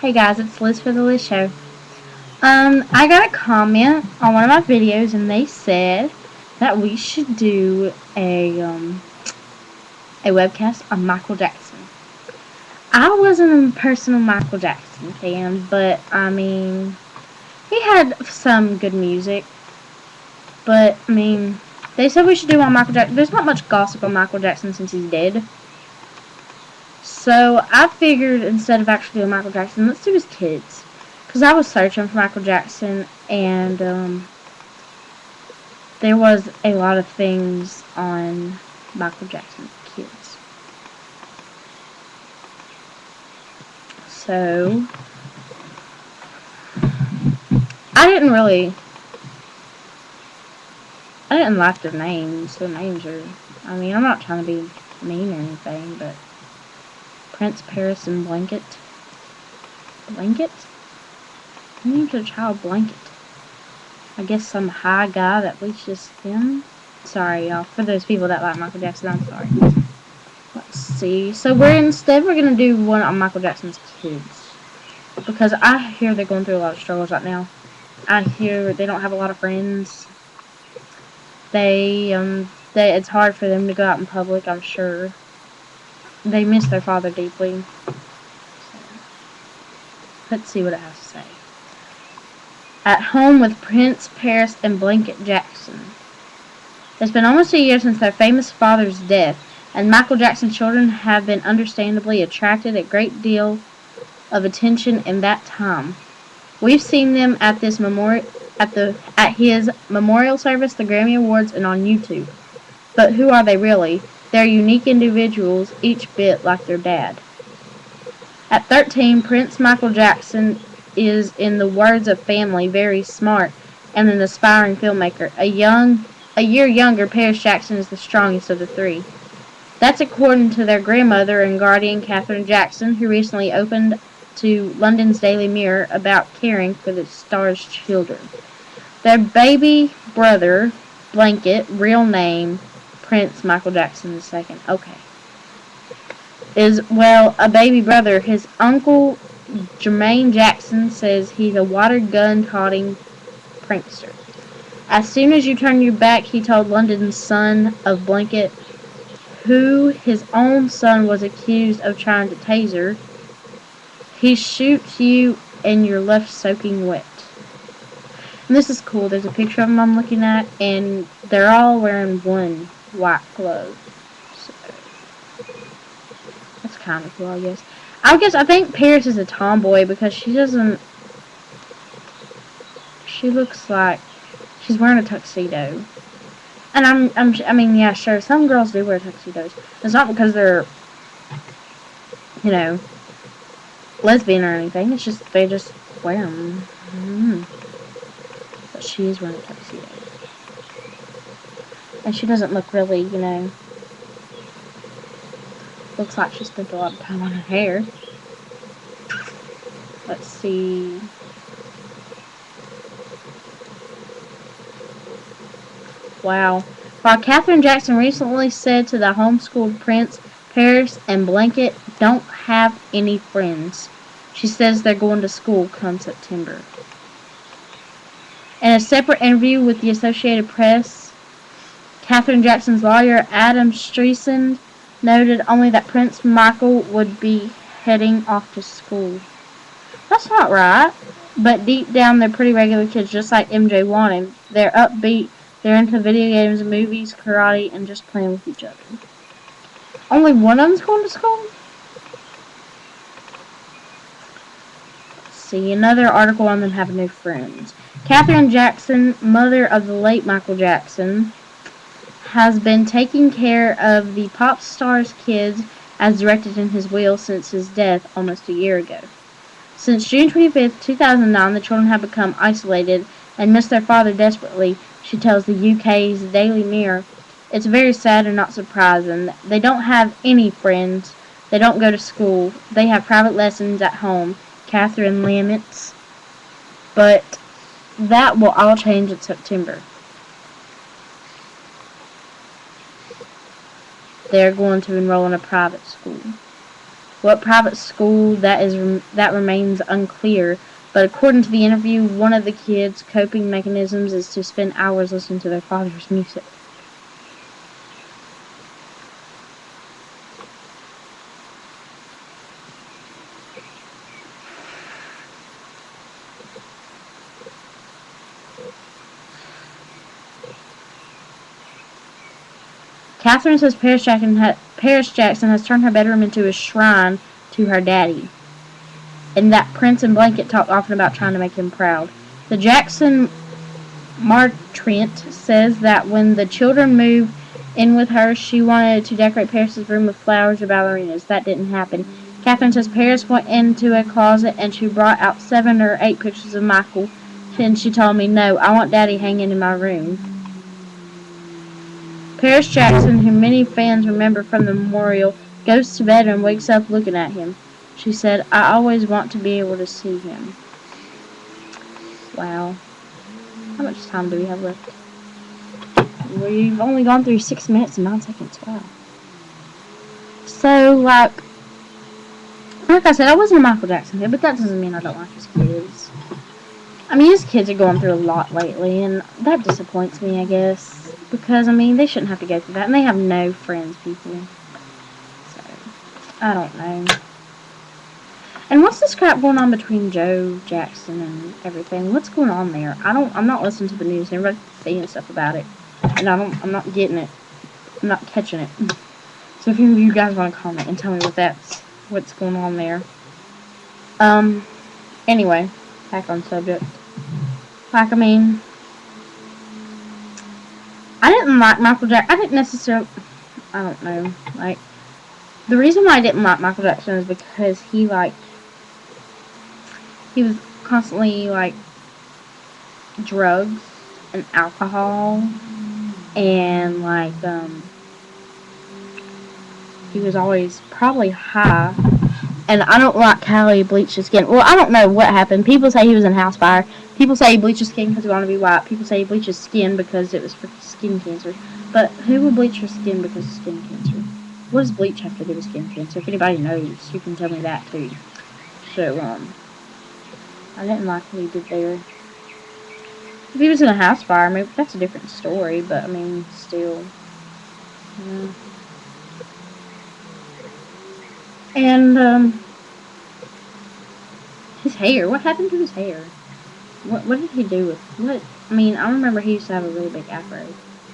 Hey guys, it's Liz for the Liz Show. I got a comment on one of my videos and they said that we should do a webcast on Michael Jackson. I wasn't a personal Michael Jackson fan, but I mean, he had some good music. But I mean, they said we should do on Michael Jackson. There's not much gossip on Michael Jackson since he's dead. So I figured instead of actually doing Michael Jackson, let's do his kids. Because I was searching for Michael Jackson and there was a lot of things on Michael Jackson's kids. So I didn't like their names. Their names are, I mean, I'm not trying to be mean or anything, but Prince, Paris, and Blanket. Blanket? Who named their child Blanket? I guess some high guy that reaches him. Sorry, y'all. For those people that like Michael Jackson, I'm sorry. Let's see. So we're gonna do one on Michael Jackson's kids. Because I hear they're going through a lot of struggles right now. I hear they don't have a lot of friends. It's hard for them to go out in public, I'm sure. They miss their father deeply. So, let's see what it has to say. At home with Prince, Paris, and Blanket Jackson. It's been almost a year since their famous father's death, and Michael Jackson's children have been understandably attracted a great deal of attention in that time. We've seen them at his memorial service, the Grammy Awards, and on YouTube. But who are they really? They're unique individuals, each bit like their dad. At 13, Prince Michael Jackson is, in the words of family, very smart and an aspiring filmmaker. A year younger, Paris Jackson is the strongest of the three. That's according to their grandmother and guardian, Catherine Jackson, who recently opened to London's Daily Mirror about caring for the star's children. Their baby brother, Blanket, real name, Prince Michael Jackson II. Okay. Is, well, a baby brother. His uncle, Jermaine Jackson, says he's a water gun toting prankster. As soon as you turn your back, he told London's Son of Blanket, who his own son was accused of trying to taser, he shoots you and you're left soaking wet. And this is cool. There's a picture of them I'm looking at, and they're all wearing one white glove. So that's kind of cool, I guess. I think Paris is a tomboy because she looks like she's wearing a tuxedo. And I mean, yeah, sure, some girls do wear tuxedos. It's not because they're, lesbian or anything. It's just, they just wear them. But she is wearing a tuxedo. And she doesn't look really, looks like she spent a lot of time on her hair. Let's see. Wow. While Catherine Jackson recently said to the homeschooled Prince, Paris, and Blanket don't have any friends. She says they're going to school come September. In a separate interview with the Associated Press, Catherine Jackson's lawyer, Adam Streisand, noted only that Prince Michael would be heading off to school. That's not right. But deep down, they're pretty regular kids, just like MJ wanted. They're upbeat. They're into video games, movies, karate, and just playing with each other. Only one of them's going to school? Let's see, another article on them having new friends. Catherine Jackson, mother of the late Michael Jackson, has been taking care of the pop star's kids as directed in his will since his death almost a year ago. Since June 25, 2009, the children have become isolated and miss their father desperately, she tells the UK's Daily Mirror. It's very sad and not surprising. They don't have any friends. They don't go to school. They have private lessons at home, Catherine laments. But that will all change in September. They're going to enroll in a private school. What private school that remains unclear. But according to the interview, one of the kids' coping mechanisms is to spend hours listening to their father's music. Catherine says Paris Jackson has turned her bedroom into a shrine to her daddy, and that Prince and Blanket talk often about trying to make him proud. The Jackson Martrent says that when the children moved in with her, she wanted to decorate Paris's room with flowers or ballerinas. That didn't happen. Catherine says Paris went into a closet and she brought out 7 or 8 pictures of Michael, and she told me, "No, I want Daddy hanging in my room." Paris Jackson, who many fans remember from the memorial, goes to bed and wakes up looking at him. She said, "I always want to be able to see him." Wow. How much time do we have left? We've only gone through 6 minutes and 9 seconds. Wow. So, like I said, I wasn't a Michael Jackson fan, but that doesn't mean I don't like his kids. I mean, his kids are going through a lot lately, and that disappoints me, I guess. Because, I mean, they shouldn't have to go through that, and they have no friends, people. So, I don't know. And what's this crap going on between Joe Jackson and everything? What's going on there? I'm not listening to the news. Everybody's saying stuff about it, and I'm not getting it. I'm not catching it. So if any of you guys want to comment and tell me what's going on there. Anyway, back on subject. Like, I mean, I didn't like Michael Jackson. I didn't necessarily, I don't know, like, the reason why I didn't like Michael Jackson is because he was constantly, like, drugs and alcohol, and, like, he was always probably high. And I don't like how he bleached his skin. Well, I don't know what happened. People say he was in house fire. People say he bleached his skin because he wanted to be white. People say he bleached his skin because it was for skin cancer. But who would bleach your skin because of skin cancer? What does bleach have to do with skin cancer? If anybody knows, you can tell me that too. So, I didn't like what he did there. If he was in a house fire, maybe that's a different story. But, I mean, still. Yeah. And, his hair. What happened to his hair? What did he do with what? I mean, I remember he used to have a really big afro.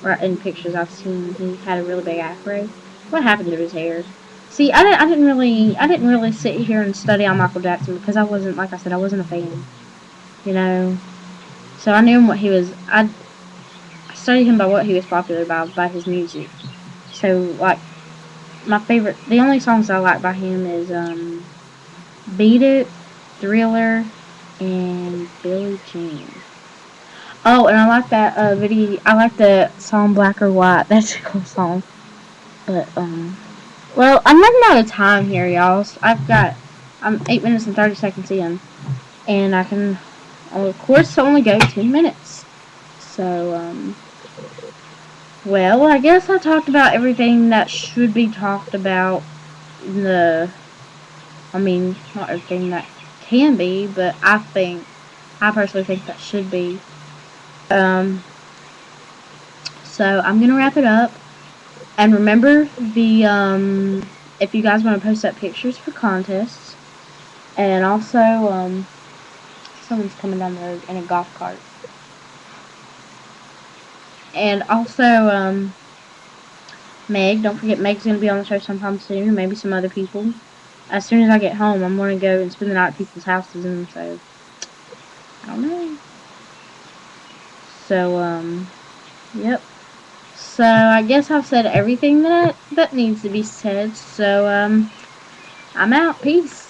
Or in pictures I've seen, he had a really big afro. What happened to his hair? See, I didn't really sit here and study on Michael Jackson because I wasn't, like I said, I wasn't a fan. You know, so I knew him what he was. I studied him by what he was popular by his music. So, like, the only songs I like by him is "Beat It," "Thriller," and "Billie Jean." Oh, and I like that video. I like the song "Black or White." That's a cool song. But well, I'm running out of time here, y'all. So I'm 8 minutes and 30 seconds in, and I can, of course, only go 10 minutes. So well, I guess I talked about everything that should be talked about. I mean, not everything that can be, but I personally think that should be. So I'm gonna wrap it up. And remember if you guys want to post up pictures for contests, and also someone's coming down the road in a golf cart. And also Meg, don't forget Meg's gonna be on the show sometime soon, and maybe some other people. As soon as I get home, I'm gonna go and spend the night at people's houses, and so I don't know. So yep. So I guess I've said everything that needs to be said. So I'm out. Peace.